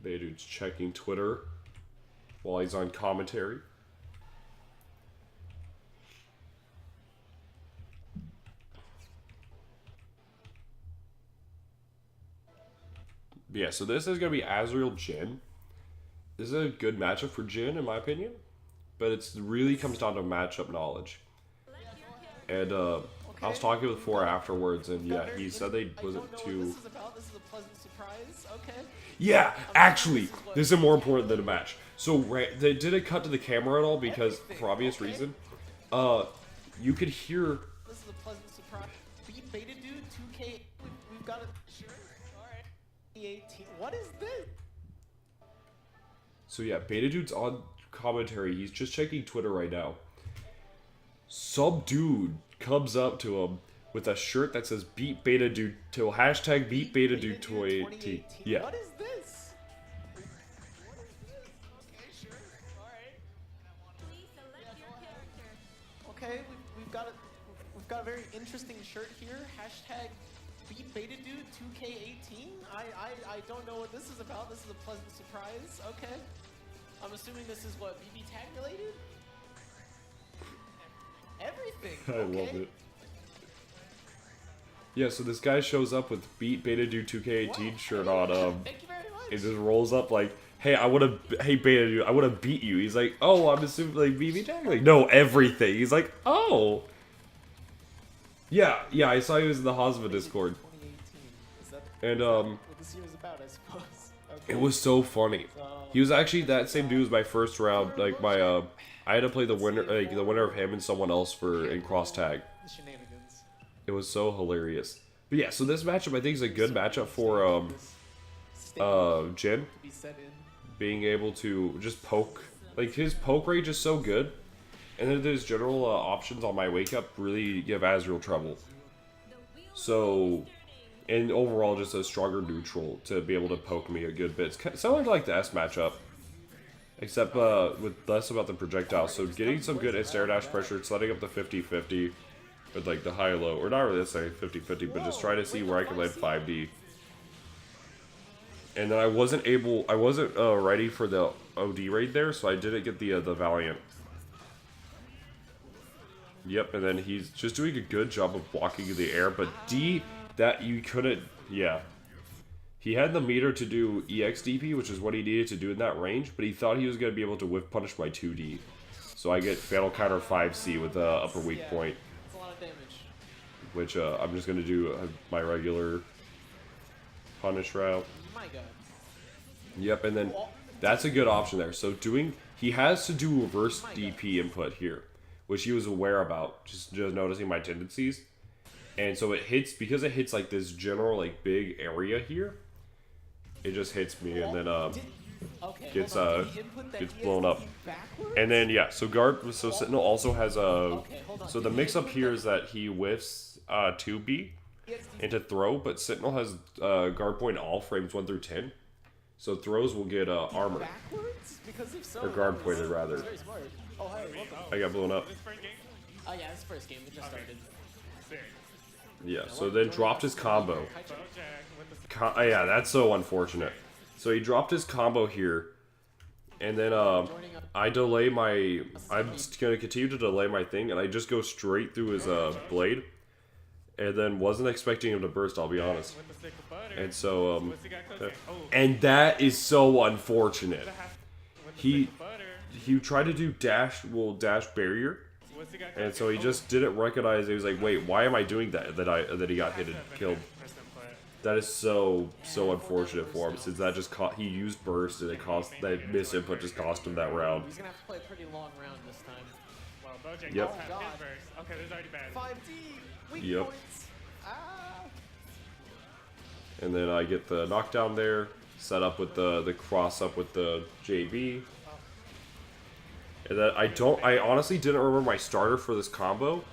Dude's checking Twitter while he's on commentary. Yeah, so this is going to be Azrael Jin. This is a good matchup for Jin, in my opinion. But it really comes down to matchup knowledge. And I was talking with Pfhor afterwards, and yeah, he said they wasn't too... This is a pleasant surprise. Okay. Yeah, actually, this is more important than a match. So, right, they didn't cut to the camera at all because, for obvious reason, you could hear... This is a pleasant surprise. Beat Beta Dude 2K. We've got a... Alright. 18. What is this? So yeah, Beta Dude's on commentary. He's just checking Twitter right now. Some dude comes up to him with a shirt that says "Beat Beta Dude" to hashtag Beat Beta Dude 2018. Yeah. What is this? Okay, we've got a very interesting shirt here. Hashtag Beat Beta Dude 2K18. I don't know what this is about. This is a pleasant surprise. Okay. I'm assuming this is what, BB tag related? Everything. I love it. Yeah, so this guy shows up with Beat Beta Dude 2K18 shirt on. Thank you very much. It just rolls up like, hey, hey Beta Dude, I would have beat you. He's like, oh, I'm assuming like BB tag. Like, no, everything. He's like, oh. Yeah, I saw he was in the Hazma Discord. 2018. Is that And what this year is about, I suppose? Okay. it was so funny. He was actually that same dude was my first round. Like my I had to play the winner, like the winner of him and someone else in cross tag. The shenanigans. It was so hilarious. But yeah, so this matchup I think is a good matchup for Jin, Be set in. being able to just poke. Like his poke range is so good, and then his general options on my wake up really give Azrael trouble. So, and overall just a stronger neutral to be able to poke me a good bit. It's similar to like the S matchup, except with less about the projectile. So getting some good air dash pressure, setting up the 50-50 with like the high-low, or not really necessarily 50-50, but just try to see where I can land 5D. And then I wasn't ready for the OD raid there, so I didn't get the Valiant. Yep, and then he's just doing a good job of blocking in the air, but D, that you couldn't, yeah. He had the meter to do EX DP, which is what he needed to do in that range, but he thought he was going to be able to whiff punish my 2D. So I get Fatal Counter 5C with the upper weak point. It's a lot of damage. Which I'm just going to do my regular punish route. My god. Yep, and then that's a good option there. So he has to do reverse DP input here, which he was aware about, just noticing my tendencies. And so it hits, because it hits like this general like big area here, it just hits me and then gets blown up. And then yeah, so Sentinel also has a so the mix up here is that he whiffs 2B into throw, but Sentinel has guard point all frames 1 through 10. So throws will get armor. Or guard pointed rather. I got blown up. Oh yeah, this first game, we just started. Yeah, so then dropped his combo. Yeah, that's so unfortunate. So he dropped his combo here, and then I delay my... I'm going to continue to delay my thing, and I just go straight through his blade, and then wasn't expecting him to burst, I'll be honest. And so, and that is so unfortunate. He tried to do dash barrier, and so he just didn't recognize. He was like, "Wait, why am I doing that?" That he got hit and killed. That is so unfortunate for him, since that just he used burst and it cost that miss input just cost him that round. He's gonna have to play a pretty long round this time. Well, Bojack Yep. does have his burst. Okay, there's already bad. 5D weak Yep. points. Ah. And then I get the knockdown there, set up with the cross up with the JB. And then I honestly didn't remember my starter for this combo,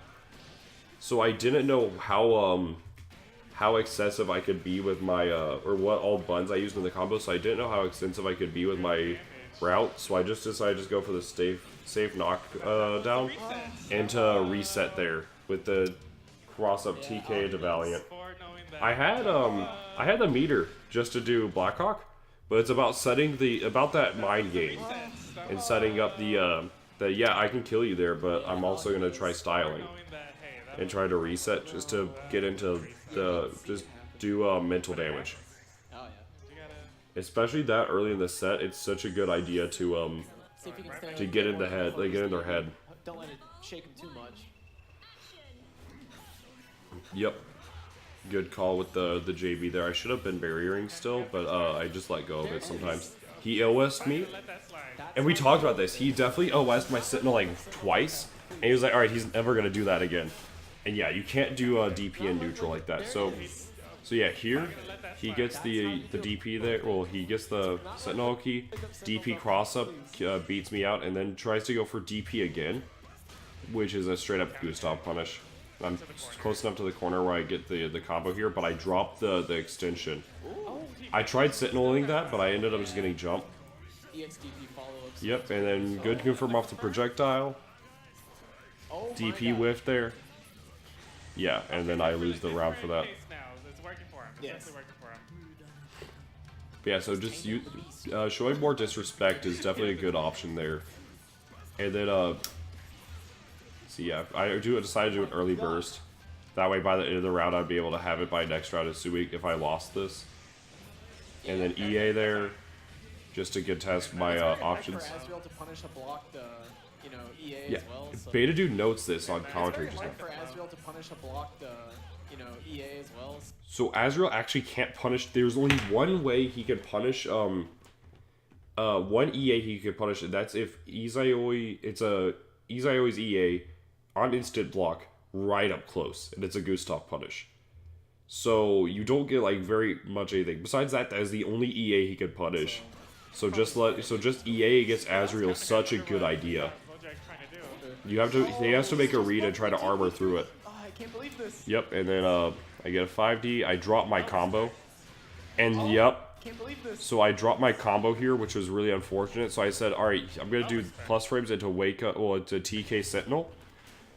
so I didn't know how excessive I could be with my or what all buns I used in the combo, so I didn't know how extensive I could be with my route. So I just decided to just go for the safe knock down and to reset there with the cross up TK to Valiant. I had the meter just to do Blackhawk, But it's about setting about that mind game and setting up the yeah, I can kill you there, but I'm also gonna try styling and try to reset just to get into just do mental damage. Oh yeah. Especially that early in the set, it's such a good idea to See if you can to get in the head, like get in their head. Don't let it shake them too much. Yep. Good call with the JB there. I should have been barriering still, but I just let go of it sometimes. He OS'd me, and we talked about this. He definitely OS'd my Sentinel like twice, and he was like, alright, he's never gonna do that again. And yeah, you can't do DP in neutral like that. So yeah, here, he gets the DP there, well, he gets the Sentinel key, DP cross up, beats me out, and then tries to go for DP again, which is a straight up Gustav punish. I'm close enough to the corner where I get the combo here, but I dropped the extension. I tried Sentineling that, but I ended up just getting jump. Yep, and then good confirm off the projectile. DP whiff there. Yeah, and then I lose the round for that. Yes. But yeah, so just showing more disrespect is definitely a good option there. And then so yeah, I decided to do an early burst. That way by the end of the round I'd be able to have it by next round assuming if I lost this. And then EA there, just to get test my options. Yeah, Beta Dude notes this on commentary just now. So Azrael actually can't punish. There's only one way he can punish. One EA he could punish, and that's if Izayoi. It's a Izayoi's EA on instant block right up close, and it's a Gustav punish. So you don't get like very much anything. Besides that, that is the only EA he could punish. So just EA against Azrael is such a good idea. You have to. He has to make a read and try to armor through it. Oh, I can't believe this. Yep, and then I get a 5D. I drop my combo, and yep. Can't believe this. So I dropped my combo here, which was really unfortunate. So I said, all right, I'm gonna do plus frames into wake up, well, to TK Sentinel,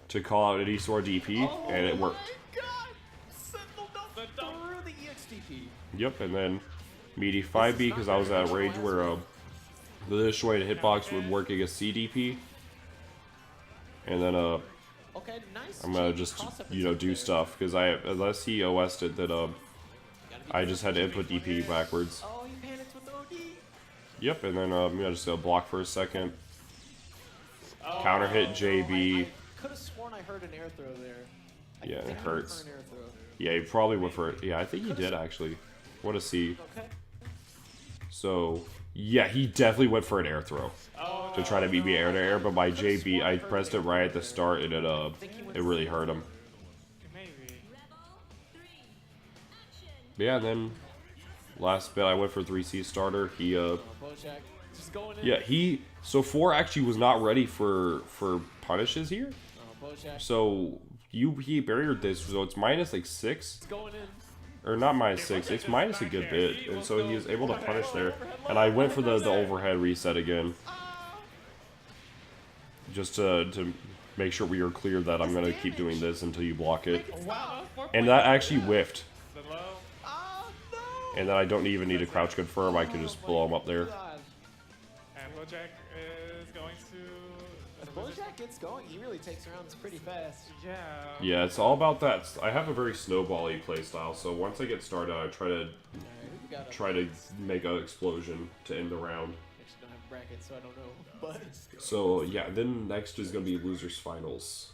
to call out an ESOR DP, and it worked. God! Sentinel through the EXDP. Yep, and then meaty 5B because I was at a range where the destroyed hitbox would work against CDP. And then okay, nice. I'm gonna just do stuff because unless he OS'd it, that I just had to input DP backwards. Oh, he panicked with OD. Yep, and then I'm just gonna block for a second. Counter hit JB. I could have sworn I heard an air throw there. Yeah, it hurts. An air throw. Yeah, he probably went for it. Yeah, I think he did actually. What a C. Okay. So yeah, he definitely went for an air throw to try to beat me air to air, but my JB, I pressed it right at the start, and it really hurt him. But yeah, and then last bit I went for 3C starter. He Bojack just going in. yeah, so Pfhor actually was not ready for punishes here. Bojack. So he barriered this, so it's minus like 6. It's going in. Or not minus 6, it's minus a good bit, and so he was able to punish there. And I went for the overhead reset again, just to make sure we are clear that I'm gonna keep doing this until you block it. And that actually whiffed. And then I don't even need to crouch confirm, I can just blow him up there. And Bojack is going to... If Bojack gets going, he really takes rounds pretty fast. Yeah. Yeah, it's all about that. I have a very snowball-y playstyle, so once I get started, I try to make an explosion to end the round. Actually don't have brackets, so I don't know. But So yeah, then next is gonna be losers finals.